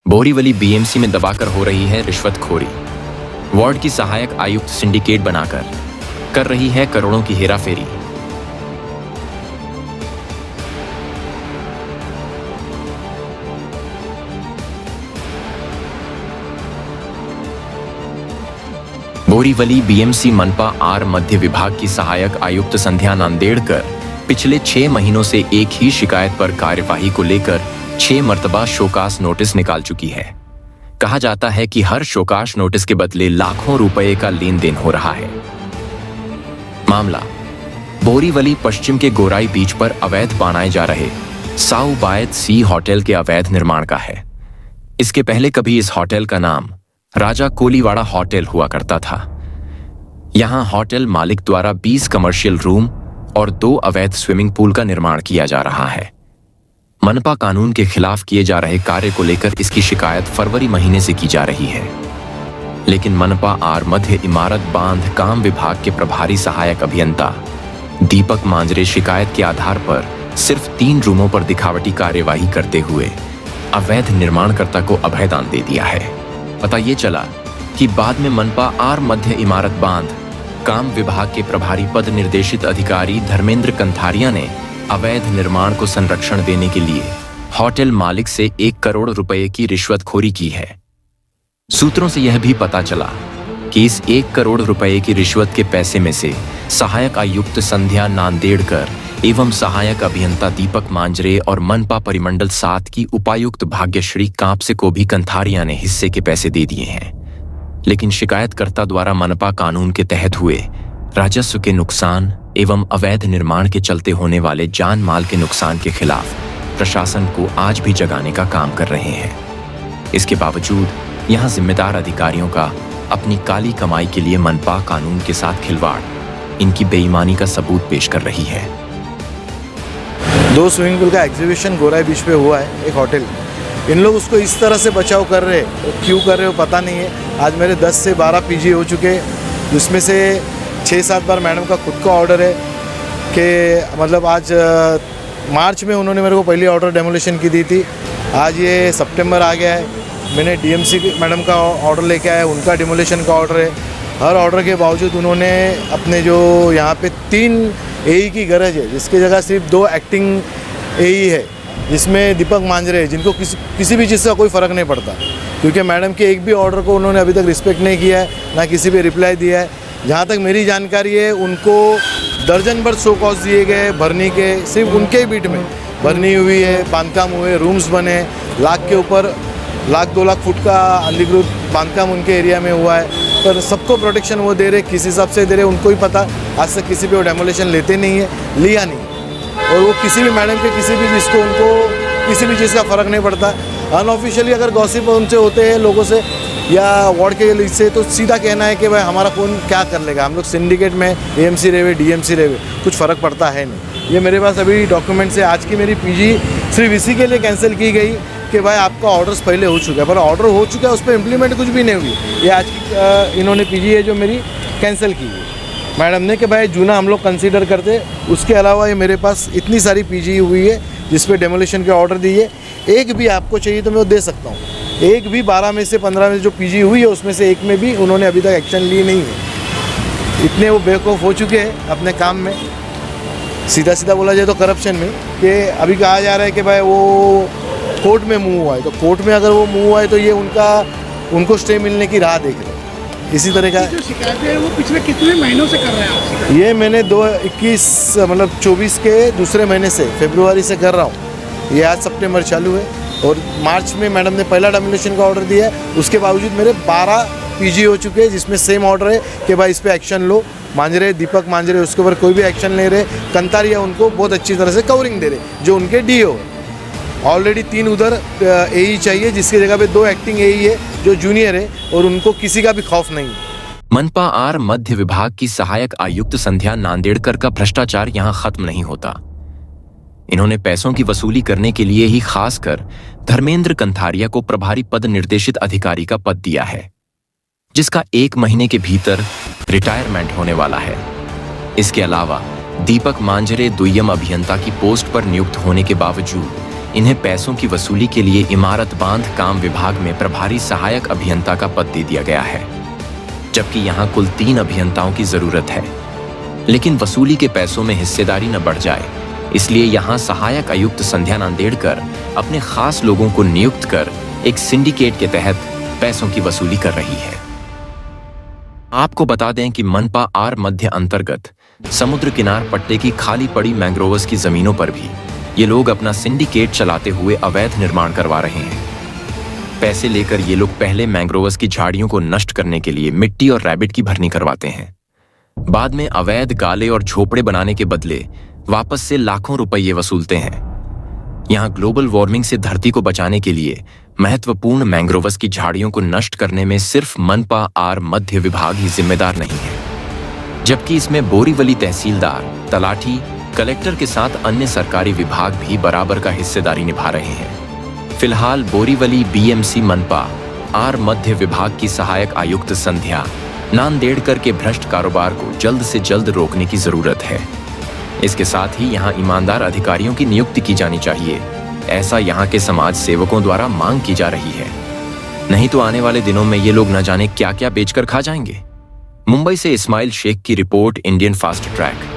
Borivali BMC में दबाकर हो रही है रिश्वतखोरी। वार्ड की सहायक आयुक्त सिंडिकेट बनाकर कर रही है करोड़ों की हेराफेरी। बोरीवली बीएमसी मनपा आर मध्य विभाग की सहायक आयुक्त संध्या नांदेड़कर पिछले 6 महीनों से एक ही शिकायत पर कार्यवाही को लेकर 6 मर्तबा शोकास नोटिस निकाल चुकी है। कहा जाता है कि हर शोकास नोटिस के बदले लाखों रुपए का लेन देन हो रहा है। मामला बोरीवली पश्चिम के गोराई बीच पर अवैध बनाए जा रहे साउबायत सी होटल के अवैध निर्माण का है। इसके पहले कभी इस होटल का नाम राजा कोलीवाड़ा होटल हुआ करता था। यहां होटल मालिक द्वारा 20 कमर्शियल रूम और 2 अवैध स्विमिंग पूल का निर्माण किया जा रहा है। मनपा कानून के खिलाफ किए जा रहे कार्य को लेकर इसकी शिकायत फरवरी महीने से की जा रही है, लेकिन मनपा आर मध्य इमारत बांध काम विभाग के प्रभारी सहायक अभियंता दीपक मांजरे शिकायत के आधार पर सिर्फ 3 रूमों पर दिखावटी कार्यवाही करते हुए अवैध निर्माणकर्ता को अभयदान दे दिया है। पता ये चला कि बाद में मनपा आर मध्य इमारत बांध काम विभाग के प्रभारी पद निर्देशित अधिकारी धर्मेंद्र कंथारिया ने अवैध निर्माण को संरक्षण देने के लिए होटल मालिक से 1 करोड़ रुपए की रिश्वतखोरी की है। सूत्रों से यह भी पता चला कि इस 1 करोड़ रुपए की रिश्वत के पैसे में से सहायक आयुक्त संध्या नांदेड़कर एवं सहायक अभियंता दीपक मांजरे और मनपा परिमंडल 7 की उपायुक्त भाग्यश्री कांपसे को भी कंथारिया ने हिस्से के पैसे दे दिए हैं। लेकिन शिकायतकर्ता द्वारा मनपा कानून के तहत हुए राजस्व के नुकसान एवं अवैध निर्माण के चलते होने वाले जान माल के नुकसान के खिलाफ प्रशासन को आज भी जगाने का काम कर रहे हैं। इसके बावजूद यहां जिम्मेदार अधिकारियों का अपनी काली कमाई के लिए मनपा कानून के साथ खिलवाड़ इनकी बेईमानी का सबूत पेश कर रही है। 2 स्विमिंग पूल का एग्जीबिशन गोराई बीच पे हुआ है, एक होटल। इन लोग उसको इस तरह से बचाव कर रहे हैं, क्यों कर रहे हो पता नहीं है। आज मेरे 10 से 12 पीजी हो चुके, जिसमें से 6-7 बार मैडम का खुद का ऑर्डर है कि मतलब आज मार्च में उन्होंने मेरे को पहली ऑर्डर डेमोलिशन की दी थी। आज ये सितंबर आ गया है, मैंने डीएमसी मैडम का ऑर्डर लेके आया, उनका डिमोलिशन का ऑर्डर है। हर ऑर्डर के बावजूद उन्होंने अपने जो यहाँ पे 3 एई की गरज है, जिसकी जगह सिर्फ 2 एक्टिंग एई है, जिसमें दीपक मांजरे है, जिनको किसी भी चीज़ का कोई फ़र्क नहीं पड़ता, क्योंकि मैडम के एक भी ऑर्डर को उन्होंने अभी तक रिस्पेक्ट नहीं किया है, ना किसी पे रिप्लाई दिया है। जहाँ तक मेरी जानकारी है, उनको दर्जन भर शो कॉज दिए गए भरनी के, सिर्फ उनके ही बीट में भरनी हुई है, बांधकाम हुए, रूम्स बने, लाख के ऊपर 1-2 लाख फुट का अंडरग्राउंड बांधकाम उनके एरिया में हुआ है। पर सबको प्रोटेक्शन वो दे रहे, किस हिसाब से दे रहे उनको ही पता। आज तक किसी पे वो डेमोलिशन लेते नहीं है, लिया नहीं, और वो किसी भी मैडम के किसी भी चीज़ को उनको किसी भी चीज़ का फ़र्क नहीं पड़ता। अनऑफिशियली अगर गॉसिप उनसे होते हैं लोगों से या वार्ड के से, तो सीधा कहना है कि भाई हमारा कौन क्या कर लेगा, हम लोग सिंडिकेट में एएमसी रेवे डीएमसी रेवे, कुछ फ़र्क पड़ता है नहीं। ये मेरे पास अभी डॉक्यूमेंट्स है। आज की मेरी पीजी सिर्फ इसी के लिए कैंसिल की गई कि भाई आपका ऑर्डर्स पहले हो चुका है, पर ऑर्डर हो चुका है, उस पर इम्प्लीमेंट कुछ भी नहीं हुई। ये आज की इन्होंने पीजी है जो मेरी कैंसिल की है मैडम ने कि भाई जूना हम लोग कंसीडर करते। उसके अलावा ये मेरे पास इतनी सारी पीजी हुई है जिस पे डेमोलिशन के ऑर्डर दिए। एक भी आपको चाहिए तो मैं वो दे सकता हूँ। एक भी 12 में से 15 में जो पीजी हुई है उसमें से एक में भी उन्होंने अभी तक एक्शन ली नहीं है। इतने वो बेवकूफ़ हो चुके हैं अपने काम में। सीधा सीधा बोला जाए तो करप्शन में, कि अभी कहा जा रहा है कि भाई वो कोर्ट में मूव हुआ है, तो कोर्ट में अगर वो मूव हुआ है तो ये उनको स्टे मिलने की राह देख रहे हैं। इसी तरह का जो शिकायत है वो पिछले कितने महीनों से कर रहे हैं आप? ये मैंने 2021 मतलब 24 के दूसरे महीने से, फरवरी से कर रहा हूँ। ये आज सितंबर चालू है और मार्च में मैडम ने पहला डेमोलिशन का ऑर्डर दिया है। उसके बावजूद मेरे 12 पीजी हो चुके हैं, जिसमें सेम ऑर्डर है कि भाई इस पर एक्शन लो। मांजरे दीपक मांजरे उसके ऊपर कोई भी एक्शन ले रहे। कंतारिया उनको बहुत अच्छी तरह से कवरिंग दे रहे, जो उनके डीओ है। ऑलरेडी 3 उधर एई चाहिए, जिसकी जगह पे 2 एक्टिंग एई है जो जूनियर है, और उनको किसी का भी खौफ नहीं है। मनपा आर मध्य विभाग की सहायक आयुक्त संध्या नांदेड़कर का भ्रष्टाचार यहां खत्म नहीं होता। इन्होंने पैसों की वसूली करने के लिए ही खासकर धर्मेंद्र कंथारिया को प्रभारी पद निर्देशित अधिकारी का पद दिया है, जिसका 1 महीने के भीतर रिटायरमेंट होने वाला है। इसके अलावा दीपक मांजरे दुय्यम अभियंता की पोस्ट पर नियुक्त होने के बावजूद इन्हें पैसों की वसूली के लिए इमारत बांध काम विभाग में प्रभारी सहायक अभियंता का पद दे दिया गया है, जबकि यहाँ कुल 3 अभियंताओं की जरूरत है। लेकिन वसूली के पैसों में हिस्सेदारी न बढ़ जाए, इसलिए यहाँ सहायक आयुक्त संध्या नांदेड़कर अपने खास लोगों को नियुक्त कर एक सिंडिकेट के तहत पैसों की वसूली कर रही है। आपको बता दें कि मनपा आर मध्य अंतर्गत समुद्र किनार पट्टे की खाली पड़ी मैंग्रोव्स की जमीनों पर भी ये लोग अपना सिंडिकेट चलाते हुए अवैध निर्माण करवा रहे हैं। पैसे लेकर ये लोग पहले मैंग्रोव्स की झाड़ियों को नष्ट करने के लिए मिट्टी और रैबिट की भरनी करवाते हैं। बाद में अवैध गाले और झोपड़े बनाने के बदले वापस से लाखों रुपये वसूलते हैं। यहाँ ग्लोबल वार्मिंग से धरती को बचाने के लिए महत्वपूर्ण मैंग्रोव्स की झाड़ियों को नष्ट करने में सिर्फ मनपा आर मध्य विभाग ही जिम्मेदार नहीं है, जबकि इसमें बोरीवली तहसीलदार, तलाठी, कलेक्टर के साथ अन्य सरकारी विभाग भी बराबर का हिस्सेदारी निभा रहे हैं। फिलहाल बोरीवली बीएमसी मनपा आर मध्य विभाग की सहायक आयुक्त संध्या नांदेड़कर के भ्रष्ट कारोबार को जल्द से जल्द रोकने की जरूरत है। इसके साथ ही यहाँ ईमानदार अधिकारियों की नियुक्ति की जानी चाहिए, ऐसा यहाँ के समाज सेवकों द्वारा मांग की जा रही है। नहीं तो आने वाले दिनों में ये लोग न जाने क्या क्या बेचकर खा जाएंगे। मुंबई से इस्माइल शेख की रिपोर्ट, इंडियन फास्ट ट्रैक।